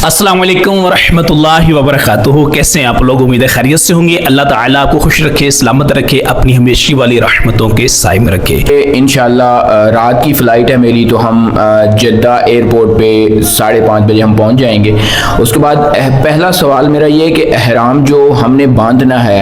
अस्सलाम वालेकुम वरहमतुल्लाहि वबरकातुहू। कैसे हैं आप लोग? उम्मीद है खैरियत से होंगे। अल्लाह ताला आपको खुश रखे, सलामत रखे, अपनी हमेशा वाली रहमतों के साए में रखे। इंशाल्लाह रात की फ़्लाइट है मेरी, तो हम जद्दा एयरपोर्ट पे 5:30 बजे हम पहुंच जाएंगे। उसके बाद पहला सवाल मेरा ये है कि एहराम जो हमने बांधना है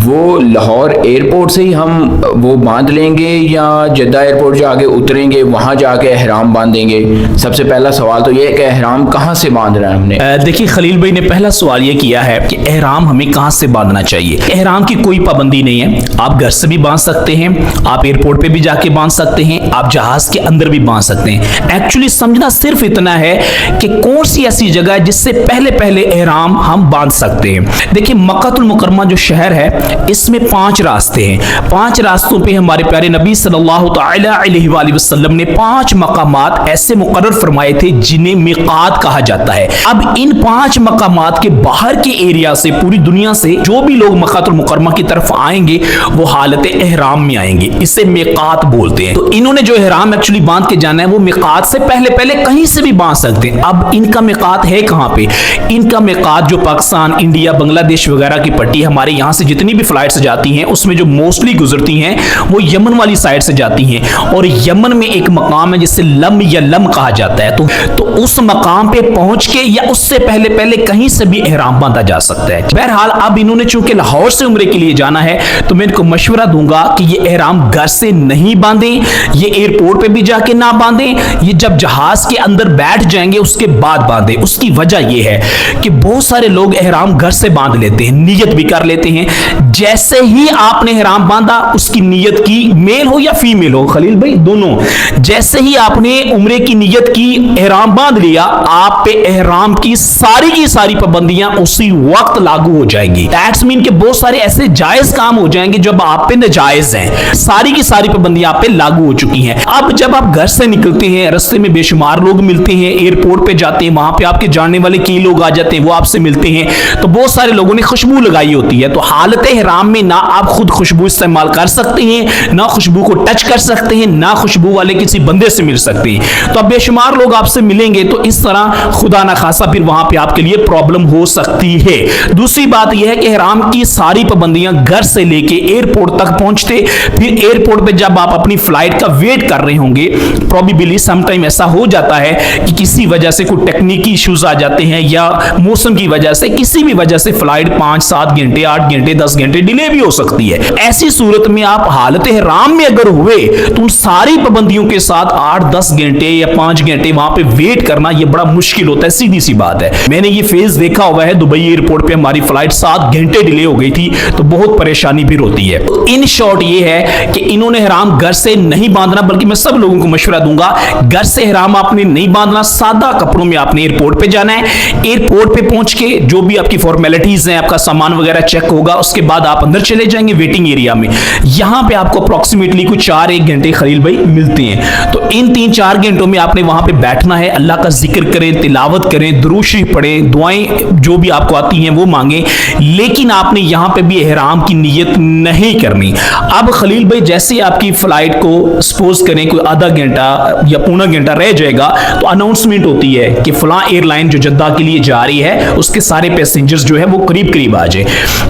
वो लाहौर एयरपोर्ट से ही हम वो बांध लेंगे या जद्दा एयरपोर्ट जाके उतरेंगे वहाँ जाके एहराम बांधेंगे? सबसे पहला सवाल तो ये है कि एहराम कहाँ से बांधना है हमने। देखिए खलील भाई ने पहला सवाल ये किया है कि एहराम हमें कहाँ से बांधना चाहिए। एहराम की कोई पाबंदी नहीं है, आप घर से भी बांध सकते हैं, आप एयरपोर्ट पे भी जाके बांध सकते हैं, आप जहाज के अंदर भी बांध सकते हैं। एक्चुअली समझना सिर्फ इतना है कि कौन सी ऐसी जगह है जिससे पहले पहले एहराम हम बांध सकते हैं। देखिए मक्कातुल मुकर्रमा जो शहर है इसमें 5 रास्ते हैं। 5 रास्तों पे हमारे प्यारे नबी सल्लल्लाहु तआला अलैहि वसल्लम ने 5 मकामात ऐसे मुकर्रर फरमाए थे जिन्हें मिकात कहा जाता है। अब इन 5 मकामात के बाहर के एरिया से, पूरी दुनिया से जो भी लोग मक्कातुल मुकर्रमा की तरफ आएंगे वो हालत एहराम में आएंगे, इसे मिकात बोलते हैं। तो इन्होंने जो एहराम एक्चुअली बांध के जाना है वो मिकात से पहले पहले कहीं से भी बांध सकते हैं। अब इनका मिकात है कहां पे? इनका मिकात जो पाकिस्तान, इंडिया, बांग्लादेश वगैरह की पट्टी हमारे यहां से जितनी भी फ्लाइट्स जाती हैं उसमें जो मोस्टली गुजरती हैं वो यमन वाली साइड से जाती हैं, और यमन में एक मकाम है जिसे लम या लम कहा जाता है। तो उस मकाम पे पहुंच के या उससे पहले पहले कहीं से भी एहराम बांधा जा सकता है। बहरहाल अब इन्होंने चूंकि लाहौर से उम्रे के लिए जाना है तो मैं इनको मशवरा दूंगा कि ये एहराम घर से नहीं बांधें, ये एयरपोर्ट पे भी जाके ना बांधें, ये जब जहाज के अंदर बैठ जाएंगे उसके बाद बांधें। उसकी वजह यह है कि बहुत सारे लोग एहराम घर से बांध लेते हैं, नियत भी कर लेते हैं। जैसे ही आपने एहराम बांधा, उसकी नियत की, मेल हो या फीमेल हो खलील भाई दोनों, जैसे ही आपने उम्रे की नियत की, एहराम बांध लिया, आप पे एहराम की सारी पाबंदियां उसी वक्त लागू हो जाएंगी। दैट्स मीन कि बहुत सारे ऐसे जायज काम हो जाएंगे जब आप पे नाजायज हैं। सारी की सारी पाबंदियां आप पे लागू हो चुकी हैं। अब जब आप घर से निकलते हैं, रास्ते में बेशुमार लोग मिलते हैं, एयरपोर्ट पे जाते हैं, वहां पे आपके जानने वाले कई लोग आ जाते हैं, वो आपसे मिलते हैं, तो बहुत सारे लोगों ने खुशबू लगाई होती है। तो हालत एहराम में ना आप खुद खुशबू इस्तेमाल कर सकते हैं, ना खुशबू को टच कर सकते हैं, ना खुशबू वाले किसी बंदे से मिल सकते हैं। तो अब बेशुमार लोग आपसे मिलेंगे तो इस तरह खुदा ना खासा फिर वहां पे आपके लिए प्रॉब्लम हो सकती है। दूसरी बात यह है कि एहराम की सारी पाबंदियां घर से लेके एयरपोर्ट तक पहुंचते, फिर एयरपोर्ट पे जब आप अपनी फ्लाइट का वेट कर रहे होंगे, प्रोबेबली समटाइम ऐसा हो जाता है कि किसी वजह से कोई टेक्निकी इश्यूज आ जाते हैं या मौसम की वजह से, किसी भी वजह से फ्लाइट 5-7 घंटे, 8 घंटे, 10 घंटे डिले भी हो सकती है। ऐसी सूरत में आप हालत एहराम में अगर हुए तो उन सारी पाबंदियों के साथ 8-10 घंटे या 5 घंटे वहां पे वेट करना ये बड़ा मुश्किल होता है। सीधी सी बात है, मैंने ये फेज देखा हुआ है। दुबई एयरपोर्ट पे हमारी फ्लाइट 7 घंटे डिले हो गई थी, तो बहुत परेशानी भी होती है। इन शॉर्ट ये है कि इन्होंने एहराम घर से नहीं बांधना, बल्कि मैं सब लोगों को मशवरा दूंगा घर से एहराम आपने नहीं बांधना, सादा कपड़ों में आपने एयरपोर्ट पे जाना है। एयरपोर्ट पे पहुंच के जो भी आपकी फॉर्मेलिटीज हैं, आपका सामान वगैरह चेक होगा, उसके बाद आप अंदर चले जाएंगे वेटिंग एरिया में। यहां पे आपको अप्रोक्सीमेटली कुछ 4-1 घंटे खलील भाई मिलते हैं। तो इन 3-4 घंटों में आपने वहां पे बैठना है, अल्लाह का जिक्र करें, तिलावत करें, दुरूद शरीफ पढ़ें, दुआएं जो भी आपको आती हैं वो मांगे, लेकिन आपने यहां पे भी एहराम की नियत नहीं करनी। अब खलील भाई जैसे आपकी फ्लाइट को सपोज करें कोई आधा घंटा या पौना घंटा रह जाएगा तो अनाउंसमेंट होती है कि फलां एयरलाइन जो जद्दा के लिए जा रही है उसके सारे पैसेंजर्स जो है वो करीब करीब आ जाए।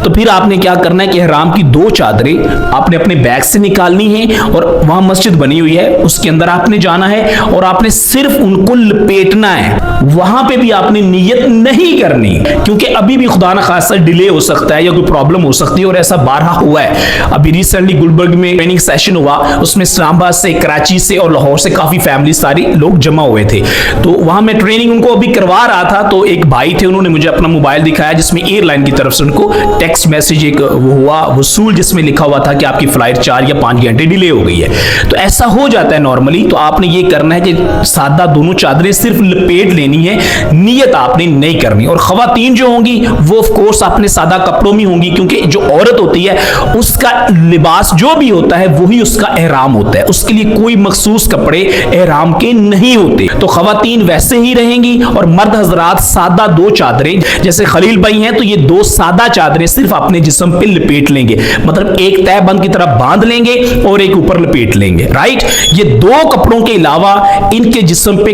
तो फिर आपने क्या करना है कि एहराम की 2 चादरें आपने अपने बैग से निकालनी है, और वहां मस्जिद बनी हुई है उसके अंदर आपने जाना है और आपने सिर्फ उनको लपेटना है। वहां पे भी आपने नियत नहीं करनी, क्योंकि अभी भी खुदा न खासा डिले हो सकता है या कोई प्रॉब्लम हो सकती है, और ऐसा बारहा हुआ है। अभी रिसेंटली गुलबर्ग में ट्रेनिंग सेशन हुआ, उसमें इस्लामाबाद से, कराची से और लाहौर से काफी फैमिली सारी लोग जमा हुए थे। तो वहां मैं ट्रेनिंग उनको अभी करवा रहा था, तो एक भाई थे, उन्होंने मुझे अपना मोबाइल दिखाया जिसमें एयरलाइन की तरफ से उनको टेक्स्ट मैसेज एक वो हुआ वसूल, जिसमें लिखा हुआ था कि आपकी फ्लाइट 4 या 5 घंटे डिले हो गई है। तो ऐसा हो जाता है नॉर्मली। तो आपने ये करना है कि सादा दोनों चादरें सिर्फ लपेट लेनी है, नियत आपने नहीं करनी। और खवातीन जो होंगी वो ऑफ कोर्स आपने सादा कपड़ों में होंगी, क्योंकि जो औरत होती है उसका लिबास जो भी होता है वही उसका एहराम होता है, उसके लिए कोई मखसूस कपड़े एहराम के नहीं होते। तो खवातीन वैसे ही रहेंगी और मर्द हजरात सादा 2 चादरें, जैसे खलील भाई हैं तो ये 2 सादा चादरें सिर्फ अपने जिस्म पे लपेट लेंगे, मतलब एक तहबंद की तरह बांध लेंगे और एक ऊपर लपेट लेंगे, राइट। ये 2 कपड़ों के अलावा इनके जिस्म पे